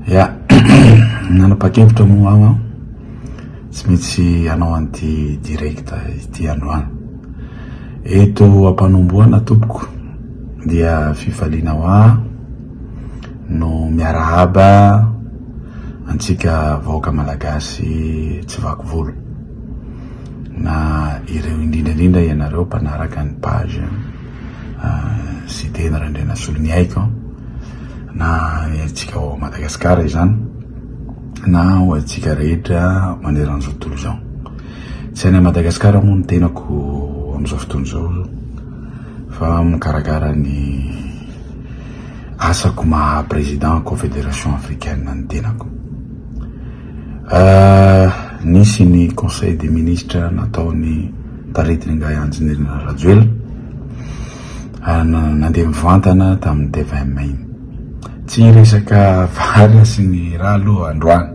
Ya, nanapakevitra moa tsy maintsy anao anty direct ity androany. Eto ampanomboana tompoko dia fifaliana hoa no miarahaba antsika vahoaka malagasy tsy vaky volo na ireo indrindrandrindra ianareo mpanaraka ny page sy tena randrena solony aiko na antsika ao Madagasikara izany na ho antsika rehetra maneran'izao tontolo izao. Tsy any Madagasikara moa ny tenako amin'izao fotoana izao fa mikarakara ny asako maha président confédération africaine ny tenako. Nisy ny conseil des ministres nataony taretiny Ngahy Anjenérina Rajoelina nandeha mivantana tamin'ny T20 Mai. Tsy resaka vary sy ny raha aloha androany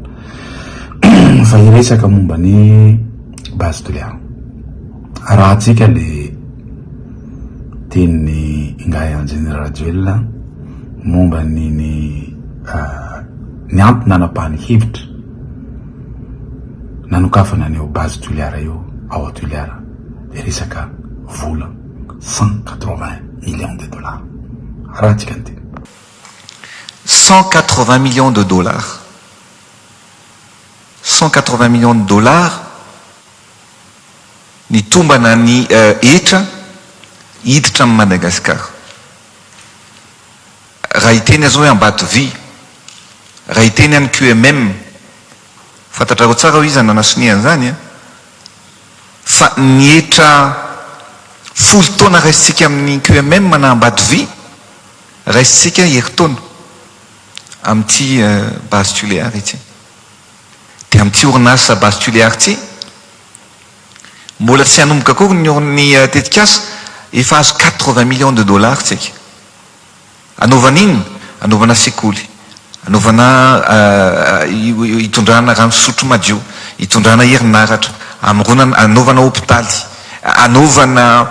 fa iresaka momba ny base toliara. Raha tsika le teny Ngahy Anjenérina Rajoelina momba ny antony nanapahany hevitra nanokafana ny base toliara io ao Toliara de resaka vola 180 millions de dollars. Raha tsika ny teny 180 millions de dollars. 180 millions de dollars ny tombana ny etra hiditra amin'ny Madagasikara. Raha iteny azo hoe Ambatovy, raha iteny any QMM, fantatrareo tsara ho izy nanasoniany zany fa ny etra folo taona raisitsika amin'ny QMM na Ambatovy, raisitsika herintaona amin'ity base toliara ity. Dia amin'ity orinasa base toliara ity mbola tsy hanomboka akory ny tetikasa efa azo 80 millions de dollars tsika. Anaovana iny, anaovana sekoly, anaovana hitondrana rano fisotro madio, hitondrana herinaratra, anaovana hôpitaly, anaovana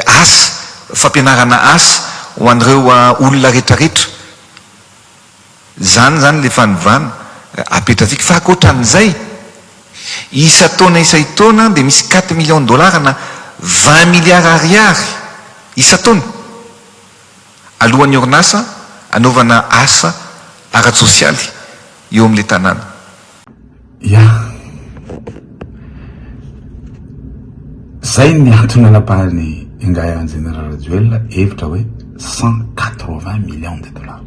asa, fampianarana asa ho an'ireo olona rehetrarehetra. Zany le fanovana apetratsika fa ankoatran'izay isa taona dia misy 4 millions de dollars na 20 milliards ariary isa taona alohan'ny orinasa anaovana asa ara-tsosialy eo amin'ilay tanàna. Zay ny antony nanapahany Ngahy Anjenérina Rajoelina hevitra hoe 180 millions de dollars.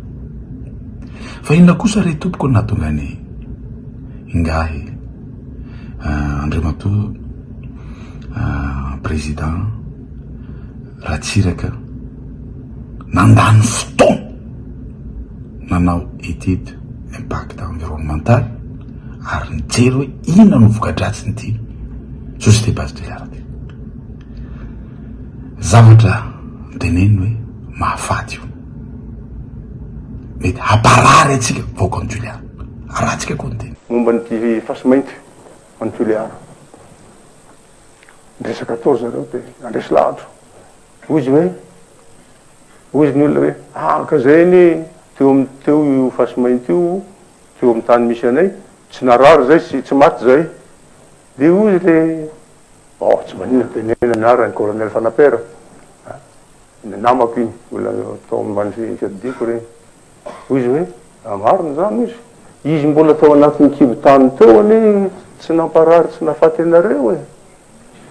Fa inona kosa re tompoko nahatonga ny Ngahy Andriamatoa président Ratsiraka nandany fotoana nanao étude impact environnemental ary nijery hoe inona no voka-dratsiny ity société base toliara ty. Zavatra teneny hoe mahafaty io mety haparary atsika vaoaka ny Toliara. Raha tsika koa ny teny momba nyty fasimainty any Toliara ndresa 14 zareo te andresy lahatra ozy hoe ozy ny olona hoe ka zay ny teo io fasimainty io teo amin'ny tany misy anay tsy narary zay sy tsy maty zay de ozy le tsy manina tenena niara ny colonel Fanapera ny namako iny olona tao ambany fiadiko reny. Ozy hoe marina zany izy mbola tao anatin'ny kibotany teo ane tsy namparary tsy nafaty anareo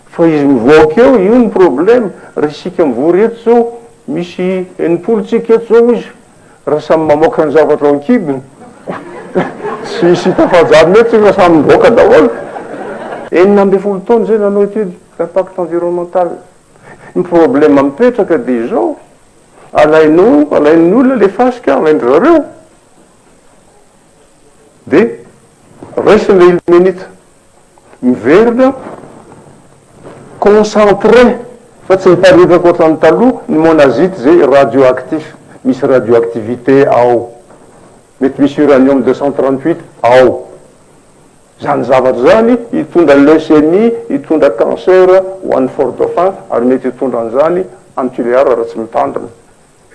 fa izy mivoaka eo io ny problème. Raha isika mivory eto zao misy enimpolotsika eto zao izy raha samy mamoaka ny zavatra ao an-kibony sy isy tafajary mety fa samy mivoaka daholo. 9 taona zay nanao étude d'impact environnemental. Ny problème mipetraka de zao alain'ny olona le fasika alaindry zareo de raisiny le ilmenita miverina concentré fa tsy miparitaka ohatrany taloha ny monazite zay radioactif, misy radioactivité ao, mety misy uranium 238 ao. Zany zavatra zany hitondra leucémie, hitondra cancer ho an'ny fort-dauphin ary mety hitondra an'izany any Toliara raha tsy mitandrina.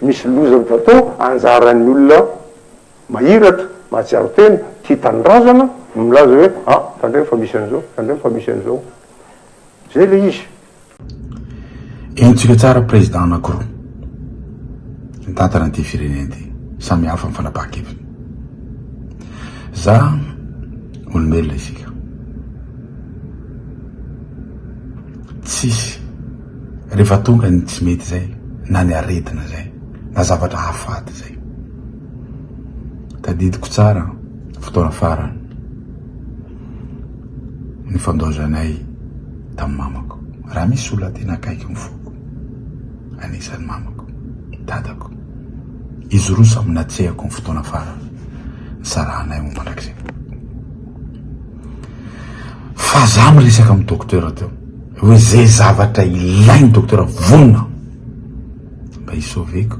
Misy loza mitatao anjaran'ny olona mahiratra mahatsiaro tena tia tanindrazana milaza hoe tandreny fa misy an'izao tandreny fa misy an'izao zay le izy entsika tsara président anankiroa nytantaranyity firenena ty samy hafa ny fanapaha-kevitra za olombelona isika tsisy rehefa tonga ny tsy mety zay na ny aretina zay na zavatra hafaty zay tadidiko tsara fotoana farany ny fandozanay tamin'ny mamako raha misy olona tena akaiky ny foko anisan'ny mamako dadako izy roa samy natsehako ny fotoana farany ny sarahanay momba andrak'izay fa za miresaka amin'ny dokotera teo hoe zay zavatra ilainy dokotera vonona mba hisauveko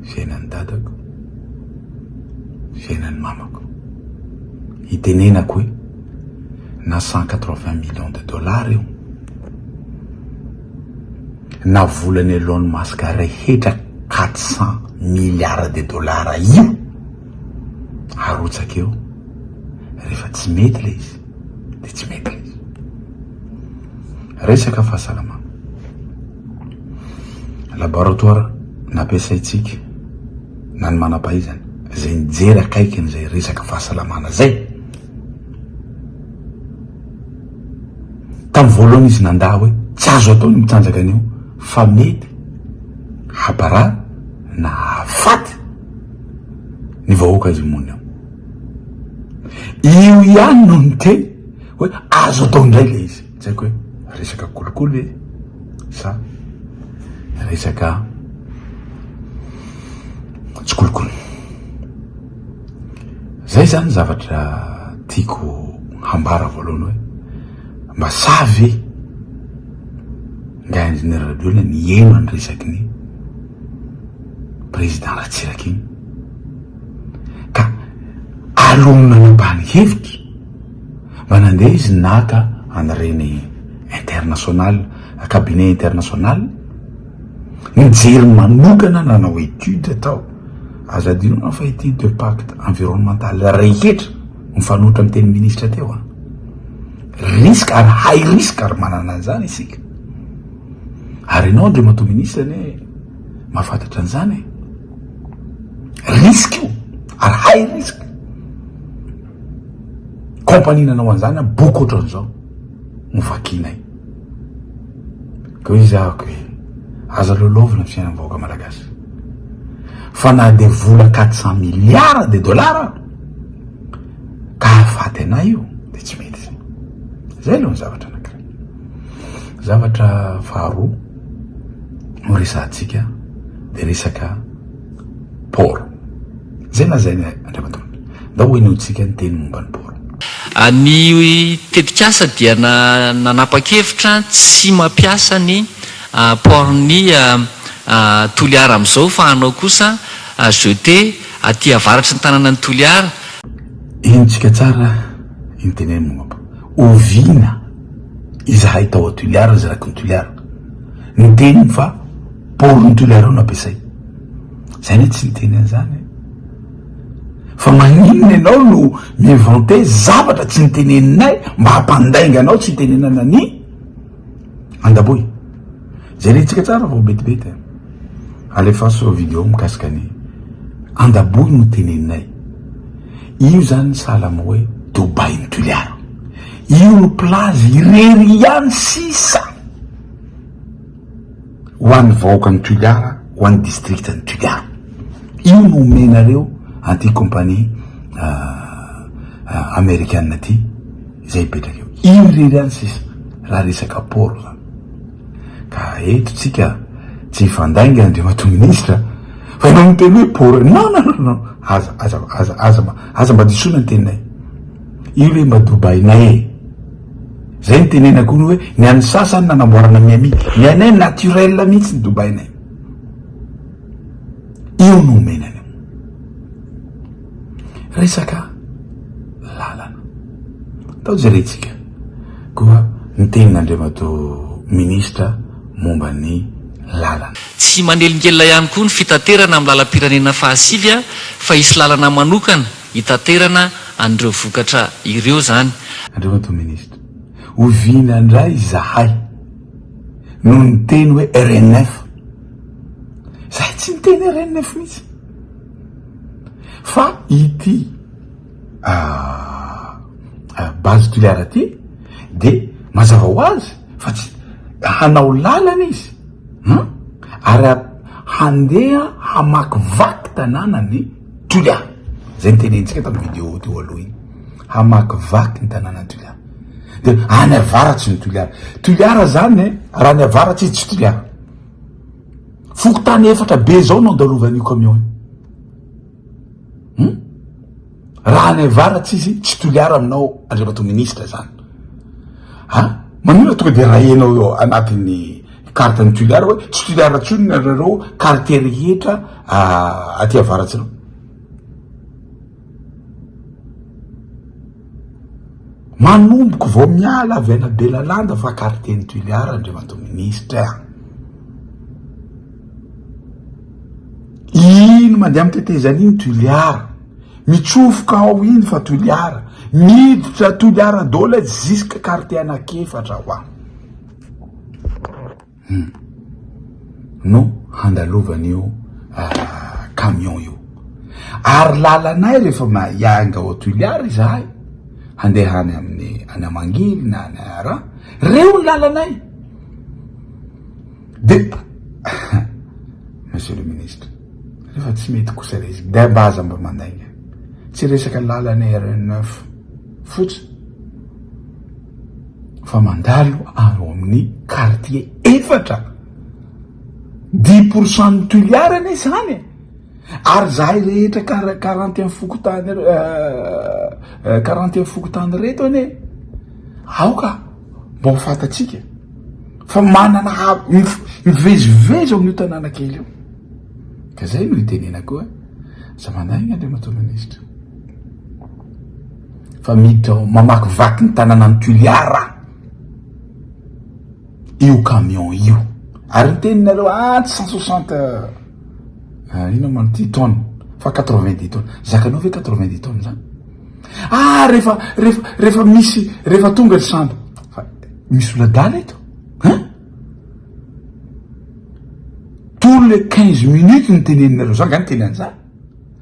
fiainan'ny dadako fiainan'ny mamako hitenenako hoe na 180 millions de dollars io na volany Elon Musk rehetra 400 milliards de dollars io arotsaka eo rehefa tsy mety le izy de tsy mety le izy resaka fahasalamana laboratoire nampiasaitsika na ny manam-pahaizana zay nijery akaikiny zay resaka fahasalamana zay tamin'ny voalohany izy nanda hoe tsy azo atao ny mitsanjaka an'io fa mety habara na hafaty ny vahoaka azy monina io ihany no ny teny hoe azo atao indray le izy tsy haiko hoe resaka kolokolo e sa resaka tsy kolokolo zay zany zavatra tiako hambara voalohany hoe mba savy nga ingénieur radiola ny eno any resaky ny président Ratsiraka iny ka alomina nambany hevitra mba nandeha izy naka an'ireny international cabinet international nijery manokana nanao étude tao azo adinona fa étude de pacte environnemental rehetra mifanotra amin'ny teny ministre teo risque ary high risque ary manana an'izany isika ary ianao ndre mato ministre ne mahafantatra an'izany risque io ary high risque compagnie nanao an'izany boky ohatran'izao novakinay ko izy ahako hoe aza lolovyna ny fiainan'ny vahoaka malagasy fa na de vola 400 milliards de dollars ka afaty anay io de tsy mety zay zay aloha ny zavatra anakiray zavatra faharoa no resantsika de resaka port zay na zay andriamatona da hoe notsika ny teny momba ny port ny tetikasa dia nanapa-kevitra tsy mampiasa ny portny Toliara am'izao fa anao kosa jeté aty avaratry ny tanàna ny Toliara intsika tsara iny momba ovina izahay tao a Toliara zaraky ny Toliara ny teny fa port ny Toliara no ampiasay zay ne tsy niteny an'izany fa maninona ianao no miinvente zavatra tsy niteneninay mba hampandainga anao tsy hitenenana ny andaboy zay rentsika tsara vao betibety alefaso video mikasika ny andaboy no teneninay io zany salama hoe Dubai ny Toliara io no plage irery ihany sisa ho an'ny vahoaka ny Toliara ho an'ny district ny Toliara io no omenareo anty compagnie américaine ty zay ipetraka eo io irery ihany sisa raha resaka port zany ka eto tsika tsy hifandainga andriamato ministre fa ianao miteny hoe port non aza mba disona ny teninay io le mba Dubainay e zay ny tenenako ny hoe ny an'ny sasany nanamboarana miami ny anay naturel mihitsy ny Dubainay io no omenany resaka lalana tao jeretsika koa ny tenin'andriamato ministre momba ny lalana tsy manelingelina ihany koa ny fitaterana amin'ny lalam-pirenena fahasivya fa hisy lalana manokana hitaterana an'ireo vokatra ireo zany. Andreo to ministre ovina ndray zahay no niteny hoe RN9 zahay tsy niteny RN9 mihitsy fa ity base tuliara ty de mazava ho azy fa tsy hanao lalana izy ary handeha hamakivaky tanànany tuliara zay nitenentsika tamin'ny vidéo teo aloha iny hamakivaky ny tanànany tuliara de any avaratsy ny tuliara zany raha ny avaratsy izy tsy tuliara fokotany efatra be zao no andalovan'io camion raha ny avaratsy izy tsy tuliara aminao andriamato ministre zany manona tonga de rahenao eo anatin'ny carte ny tuliara hoe tsy tuliara tsony nareo quartier rehetra aty avaratsy reo manomboky vao miala avy ana Belalanda fa quartier ny tuliara andriamato ministre ino mandeha amy tetezany iny tuliara mitsofoka ao iny fa tuliara miditra tuliara dola jusque quartier anakefatra hoa no handalovan'io camion io ary lalanay rehefa maianga ao tuliara izahay handeha any amin'ny any Amangily na any raha reo ny lalanay de monsieur le ministre rehefa tsy mety kosa reziky de baza mba mandainga tsy resaka lalanay RN9 fotsy fa mandalo ao amin'ny quartier efatra 10% ny tuliara ane zany ary zahay rehetra 41 fokotany 41 fokotany reto ane aoka mba ho fatatsika fa manana mivezivezy amin'io tanàna kely io ka zay no itenenako za mandaigna andriamato ministre fa miditra mamakivaky ny tanàna ny tuliara io camion io ary niteninareo 160 ino mano 10 tonnes fa 90 tonnes zakanao ve 90 tonnes zany rehefa misy rehefa tonga ry sambo fa misy oladala eto tous les 15 minutes niteneninareo zany gany teny an'zany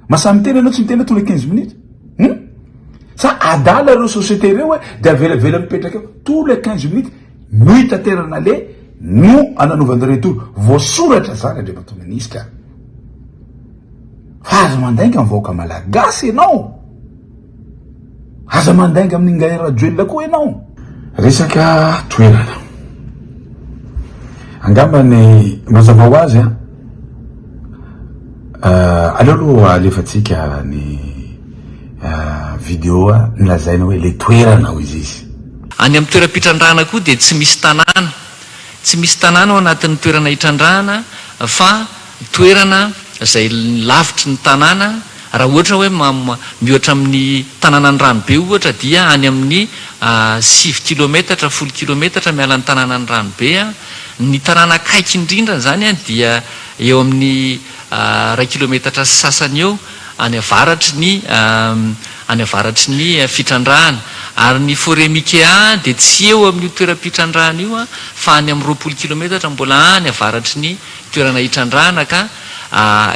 masamy teny anao tsy mitena tous les 15 minutes sa adala reo société reo hoe de avelavela mipetraka eo tous les 15 minutes no hitaterana le no ananovany retour voasoratra zany andriamato ministre fa aza mandainga mivaoaka malagasy ianao aza mandainga amin'ny ngay rajoelona koa ianao resaka toerana angambany mazava ho azy aleoloha alefatsika ny vidéo nilazaina hoe le toerana ho izy izy any amin'ny toeram-pitrandrahana koa dia tsy misy tanàna tsy misy tanàna ao anatin'ny toerana hitrandrahana fa toerana zay lavitry ny tanàna raha ohatra hoe mihoatra amin'ny tanàna ny ranobe ohatra dia any amin'ny 6 kilometatra 10 kilometatra miala ny tanàna ny ranobe ny tanàna akaiky indrindra zany dia eo amin'ny 2 kilometatra sasany eo any avaratry ny fitrandrahana ary ny forêt Mikea dia tsy eo amin'ny toeram-pitrandrahana io fa any amin'ny 20 kilometatra mbola any avaratry ny toerana hitrandrahana ka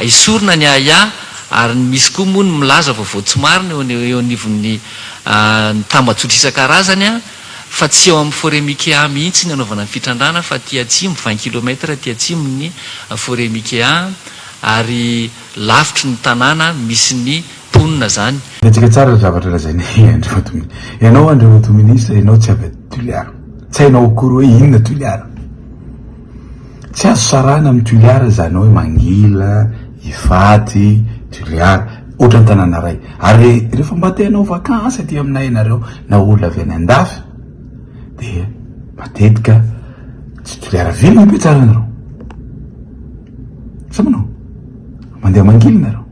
isorona ny aya ary misy koa moa ny milaza vaovao tsy marina eo anivon'ny tambajotra isan-karazany fa tsy eo amin'ny forêt Mikea mihitsy ny anaovana ny fitrandrahana fa ty atsimo 20 kilometatra ty atsimo ny forêt Mikea ary lavitry ny tanàna misy ny ponina zany tsika tsara zavatra lazainy andriamato ianao andriamato ministre ianao tsy avy tuliara tsy hainao akory hoe inona tuliara tsy azo sarana amin'ny tuliara zanao hoe Mangila Ifaty tuliara ohatra ny tanàna ray ary rehefa mba tenao vakansy aty aminay ianareo na olona avy any andafy dia matetika tsy tuliara vilona ipetsaranareo samanao mandeha Mangila nareo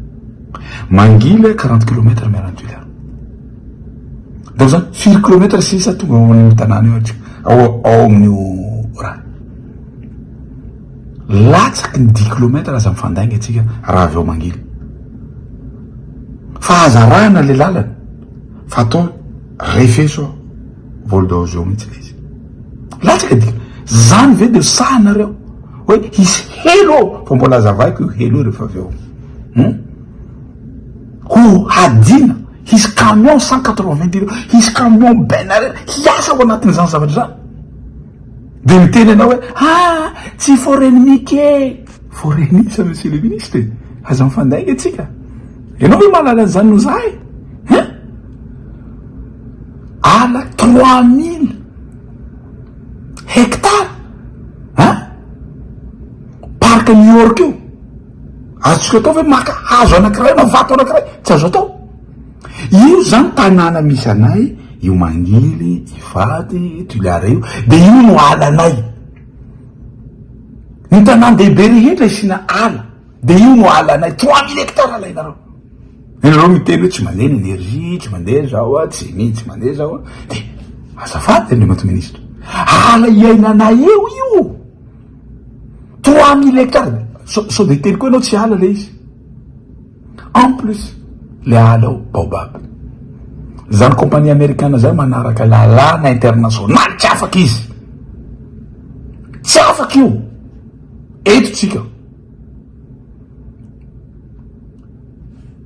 Mangila 40 kilometers miarany tuliara donc zany 4 kilometers sisa tonga ao amin'ny tanàna io ao amin'io raha latsaky ny 10 kilometers aza mifandainga atsika raha avy ao Mangila fahazarahana le lalana fa atao refeso voldozeo mihitsy le izy latsaka dika zany ve de sahanareo hoe hisy helo fa mbola azavaiko io helo rehefa avy eo ho hadina hisy camion 180 hisy camion benare hiasa ao anatin'izany zavatra zany de miteny anao hoe tsy forenimike forenisa monsieur le ministre aza mifandainga atsika ianao hoe mahalala an'izany no zahay ala 3000 hectare parc New York io azotsika atao hoe maka hazo anankiray na vato anankiray tsy azo atao io zany tanàna misy anay io Mangily Ivaty Toliara io de io no ala anay ny tanàn-dehibe rehetra isina ala de io no ala anay 3000 hectare alainareo inareo miteny hoe tsy mandeha ny énergie tsy mandeha zao tsy mihitsy tsy mandeha zao de azafady andriamato ministre ala iainanay eo io 3000 hectare so de teny koa anao tsy ala le izy en plus le ala ao baobab zany compagnie américane zay manaraka lalàna international tsy afaka izy tsy afaka io eto tsika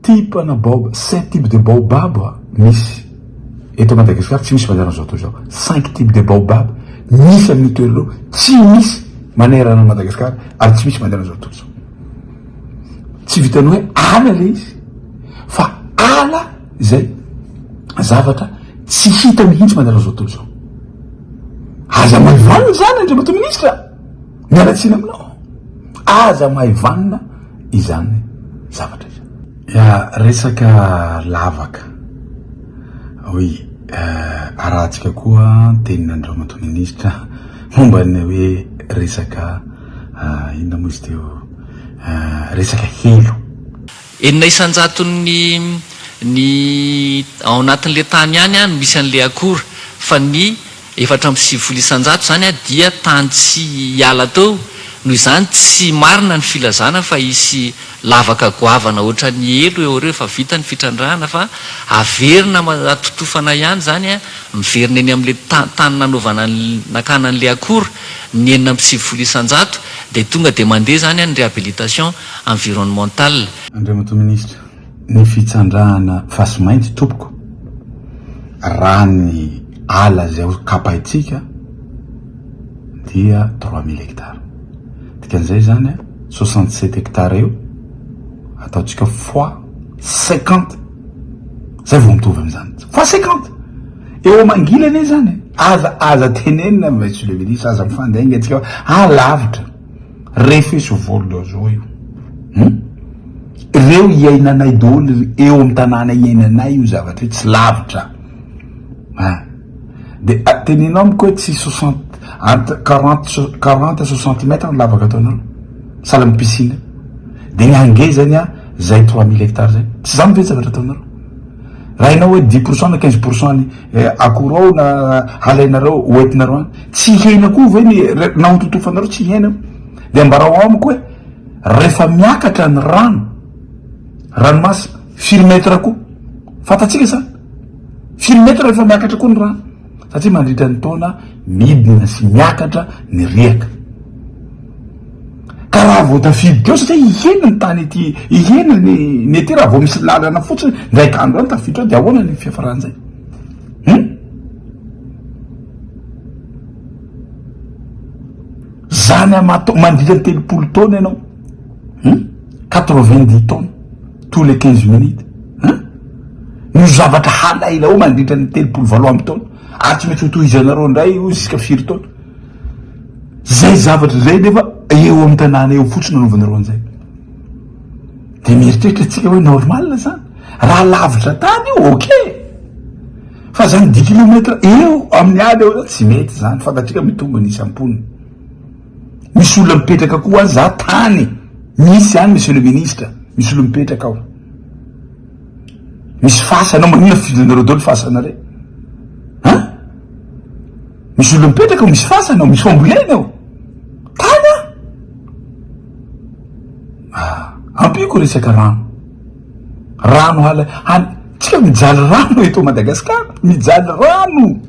typena baobab 5 types de baobab misy eto Madagascar tsy misy manjara zao atao zao 5 types de baobab misy amin'ny toerana tsy misy manerana Madagascar ary tsy misy manjara zao atao zao tsy vitany hoe ala le izy fa ala zay zavatra tsy hita mihitsy manjara zao atao zao aza maivanina zany andriamato ministra mialatsiny aminao aza maivanina izany zavatra izy resaka lavaka oui arahantsika koa tenin'andriamato ministra momba ny hoe resaka inona moa izy teo resaka helo enina isanjatony ny ao anatin'le tany ihany no misy an'le akora fa ny 450 isanjato zany dia tany tsy hiala tao noho izany tsy marina ny filazana fa isy lavaka goavana ohatra ny elo eo reo fa vita ny fitrandrahana fa averina atotofana ihany zany miverina eny amin'le tany nanaovana nakanan'le akora ny 450 isanjato de tonga de mandeha zany ny réhabilitation environnementale. Andriamato ministra ny fitsandrahana fasimainty tompoko raha ny ala zay kapaitsika dia 3000 hectare dikan'izay zany 67 hectare eo ataotsika fois 50 zay vao mitovy am'izany fois 50 eo Mangily ane zany aza tenenina monsieur le ministre aza mifandainga atsika lavitra refeso volo zao io reo iainanay daholo eo amin'ny tanàna iainanay io zavatra tsy lavitra de teninao amiko hoe tsy 60 entre 40 à 60 mètres ny lavaka ataonao sahala piscine de ny angezany zay 3000 hectares zay tsy zany ve zavatra ataonareo raha inao hoe 10% na 15% ny akorao na alainareo oentinareo any tsy hena koa ve ny nahototofanareo tsy hena de ambarao amiko hoe rehefa miakatra ny ranomasy filmetre koa fatatsika zany filmetre rehefa miakatra koa ny rano satria mandritra ny taona midina sy miakatra ny riaka ka raha vao tafidy teo satria ihena ny tany ety ihena ny ety raha vao misy lalana fotsiny ndraiky andro any tafiditra de ahoana ny fiafaran'izay zany mandritra ny 30 taona ianao 90 tonnes tous les 15 minutes no zavatra halaila ao mandritra ny 30 amby taona ary tsy maintsy hotohizanareo ndray io ziska 4 taona zay zavatra zay nefa eo amin'ny tanàna eo fotsiny anaovanareo an'izay de mieritreritra atsika hoe normal zany raha lavitra tany io ok fa zany 10 kilometre eo amin'ny ala eo zany tsy mety zany fantatrika mitombo ny isampony misy olona mipetraka koa za tany misy any monsieur le ministre misy olona mipetraka ao misy fasanao manina filanareo daholo fasanare misy olona mipetraka ao misy fasanao misy fambolena ao tany ampiko resaka rano rano tsika mijaly rano eto Madagasikara, mijaly rano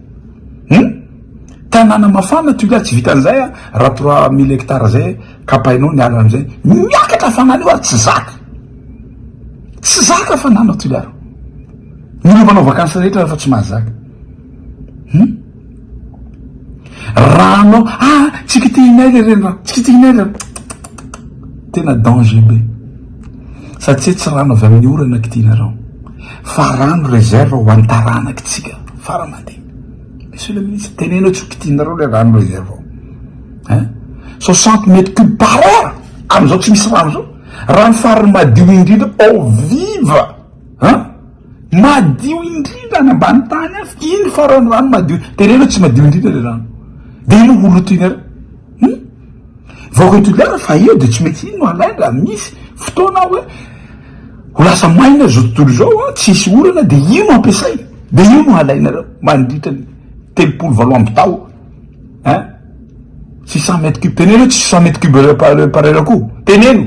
tanàna mafana Tuileries tsy vitan'izay raha 3000 hectares zay kapainao ny ala am'izay miakatra fanana io ary tsy zaka fanana Tuileries milovanao vakansy rehetra rehefa tsy mahazaka rano tsika tianay le reny rano tsika tianay le tena danger be satria tsy rano avy amin'ny orana kitianareo fa rano réserve ho antaranaky tsika fara mandeha. Monsieur le ministre, tenenao tsy kitianareo le rano réserve 60 mètres cubes par heure am'izao tsy misy rano zao, rano farany madio indrindra au vive madio indrindra any ambany tany afy iny farany rano madio, tenenao tsy madio indrindra le rano de ino olo tianareo vaoko Tuileries fa io de tsy mety ino alaina raha misy fotoana hoe ho lasa maina zao tontolo zao tsisy orana de ino ampiasaina de ino alainareo mandritra 320 amby tao 600 mètres cubes teneno tsy 600 mètres cubes par heure koa teneno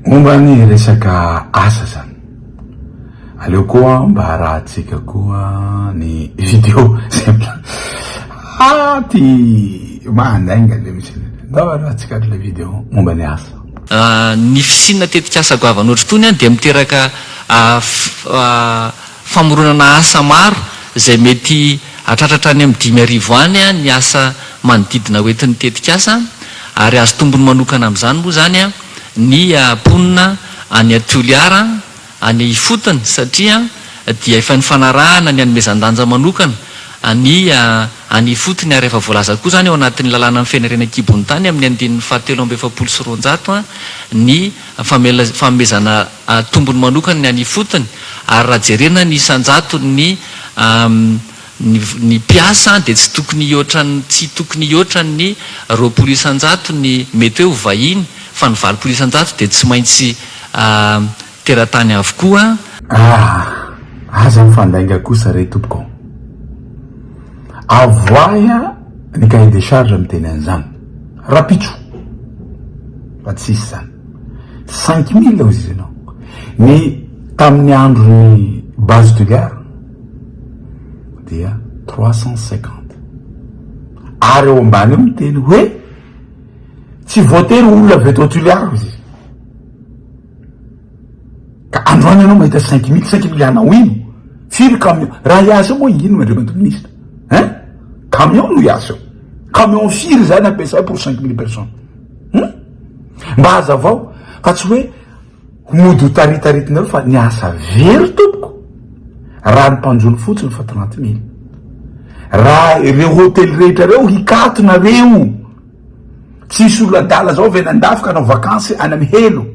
momba ny resaka asa zany aleo koa mba arahantsika koa ny video ty mandainga le misy ndao arahantsika le video momba ny asa ny fisinina tetika asa goavana ohatry tony de miteraka famoronana asa maro zay mety atratratra any amin'ny 5,000 any ny asa manodidina hoentin'ny tetika asa ary azo tombony manokana amin'izany moa zany ny ponina any Tuileries any Ifotony satria dia efa ny fanarahana ny anomezan-danja manokana any Ifotony ary efa voalaza koa zany ao anatin'ny lalàna amin'ny fianarena kibon'ny tany amin'ny 779 ny fanomezana tombony manokana ny any Ifotony ary raha jerena ny isan-jato ny mpiasa de tsy tokony hihoatra ny 20 isan-jato ny mety hoe ho vahiny fa ny 20 isan-jato de tsy maintsy teratany avokoa aza mifandainga kosa re tompoko avoaya ny cahier de charge miteny an'izany rapitso fa tsisy zany 5000 ao izy ianao ny tamin'ny androny base Tuileries dia 350 ary eo ambany eo miteny hoe tsy voatery olona avy eto Tuileries izy ka androany ianao mahita 5000 anao ino firy camion raha iasa moa ino andriamanto ministre camion no iasa eo camion firy zany ampiasay pour 5000 personnes mba aza avao fa tsy hoe mody ho taritaritinareo fa ny asa very tompoko raha ny mpanjony fotsiny fa 30,000 raha reo hôtely rehetra reo hikatonareo tsisy olo-dala zao venandafika anao vakansy any amy helo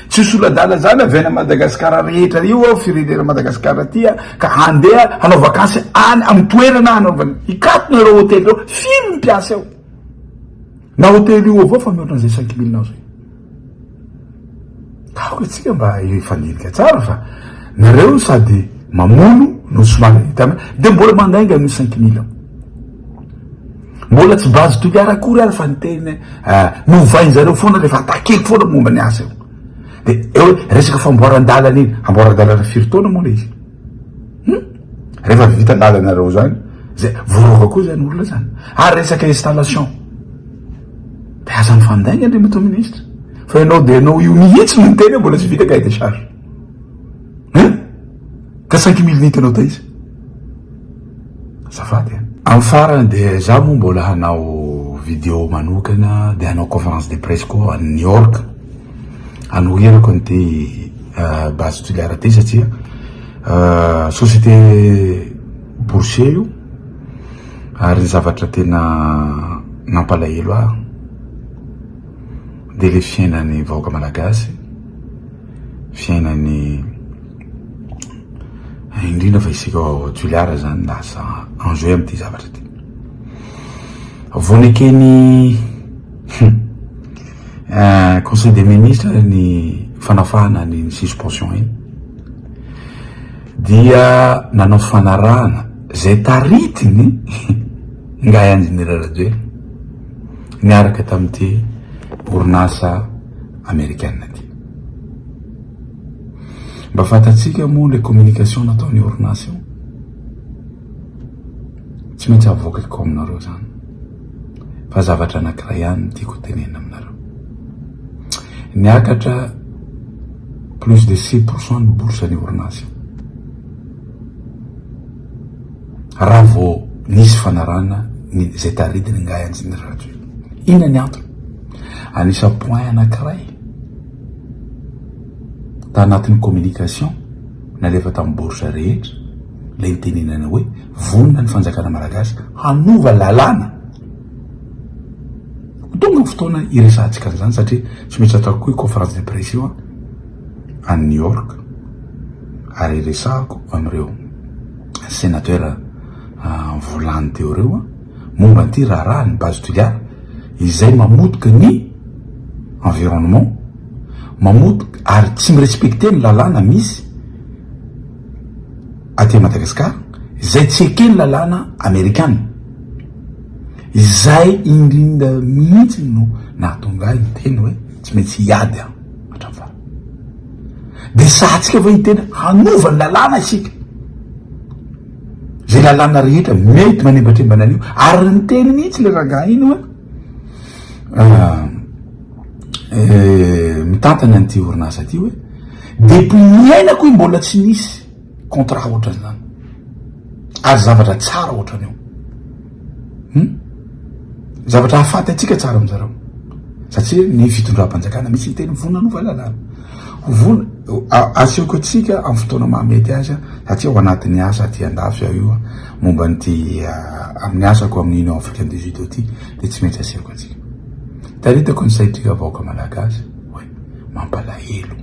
tsisy olo-dala zany avena Madagasikara rehetra io ao firenena Madagasikara tia ka handeha anao vakansy any amy toerana anaovana hikatonareo hôtely reo firy mipiasa eo na hôtely io avao fa mihoatran'izay 5000 nao zay kako atsika mba ifanirika tsara fa nareo sady mamolo no somary de mbola mandainga no 5000 mbola tsy base Tuileries akory ary fa niteny novainzareo foana rehefa atakeko foana momba ny asa eo de eo resaka famboaran-dalana iny amboaran-dalana firy taona moa le izy rehefa vitan-dalanareo zany zay voroaka koa zany olona zany ary resaka installation de aza mifandainga andriamanto ministre fa ianao de anao io mihitsy no niteny mbola tsy vita cahier de charge ka 5000 nitanao ta izy azafady amin'ny farany de za moa mbola hanao video manokana de hanao conférence de presse koa any New York anoherako an'ity base Tuileries ty satria société boursier io ary zavatra tena nampalahelo de le fiainany vahoaka malagasy fiainany indrindra fa isika Tuileries zany lasa enjeu am'ty zavatra ty vonekeny conseil des ministres ny fanafahana ny suspension iny dia nanao fanarahana zay taritiny ngay ingénieur radio niaraka tamity orinasa américaine ty mba fatatsika moa le communication nataony orinasa io tsy maintsy avoakako aminareo zany fa zavatra anankiray ihany tiako tenena aminareo niakatra plus de 6% ny bourse ny orinasa io raha vao nisy fanarana zay taridiny ngay anjiny radio ina ny antony anisa point anankiray tanatin'ny communication nalefa tamin'ny bourse rehetra le nitenenana hoe vonona ny fanjakana malagasy hanova lalàna tonga ny fotoana iresantsika an'izany satria tsy maintsy ataoko koa conférence de presse io a New York ary resahako amin'ireo sénateur volany teo reo momba an'ity raharaha ny base tuliara izay mamotika ny environnement mamotika ary tsy mirespecte ny lalàna misy aty Madagasikara izay tsy ekeny lalàna amerikana izay indrinda mihitsy no nahatonga ny teny hoe tsy maintsy hiady hatramfara de sahatsika va hitena hanova ny lalàna isika zay lalàna rehetra mety manembatrembana an'io ary ny teny mihitsy le ragaha iny hoe mitantana an'ity orinasa ty hoe depuis miainako hoe mbola tsy nisy contrat ohatran'izany ary zavatra tsara ohatran'io zavatra hafaty atsika tsara amizareo satria ny fitondram-panjakana misy nyteny vona nova lalàna vona aseoko atsika amin'ny fotoana mahamety azy satria ao anatin'ny asa ty andafy ao io momba nyty amin'ny asako amin'ny Union africaine des judo ty de tsy maintsy aseoko atsika taritako ny saitrika vaoaka malagasy hoe mampalahelo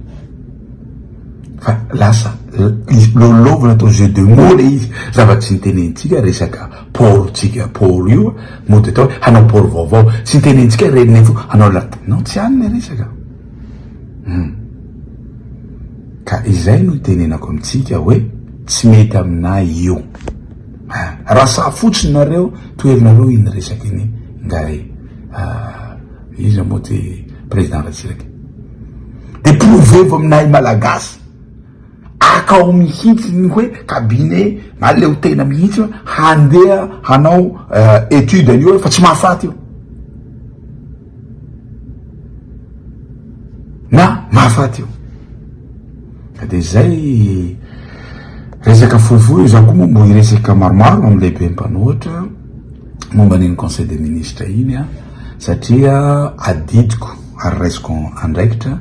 fa lasa lolovina atao jeu de mots le izy zavatsy tsy nitenentsika resaka portsika por io mody atao hanao por vaovao tsy nitenentsika reniny fo hanao non tsy any le resaka ka izay no itenenako amitsika hoe tsy mety aminay io raha sa fotsiny nareo toerinareo iny resaka iny ngay izy moa ty président Ratsiraka de prouve-vo aminay malagasy akao mihitsy ny hoe cabinet maleo tena mihitsy handeha hanao étude an'io fa tsy mahafaty io na mahafaty io ka de zay resaka fohifohy za koa momba iresaka maromaro amy lehibe mpanohatra momba niny conseil des ministres iny satria adidiko ary raisiko andraikitra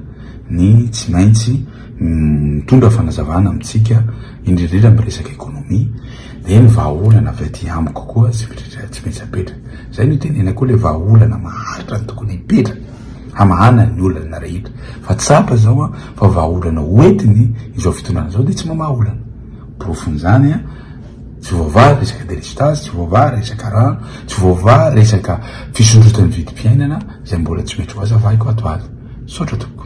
ny tsy maintsy mitondra fanazavana amitsika indrindrindra miresaka ekonomia de ny vahaolana avy aty amiko koa tsy maintsy apetra zay no tenena koa le vahaolana maharitra ny tokony hipetra hamahana ny olana rehetra fa tsapa zao fa vahaolana hoentiny izao fitondrana zao de tsy mamaolana profon'izany tsy voava resaka délestage tsy voava resaka rano tsy voava resaka fisondrotany vidim-piainana zay mbola tsy mety ho azavaiko ato azy sotra toko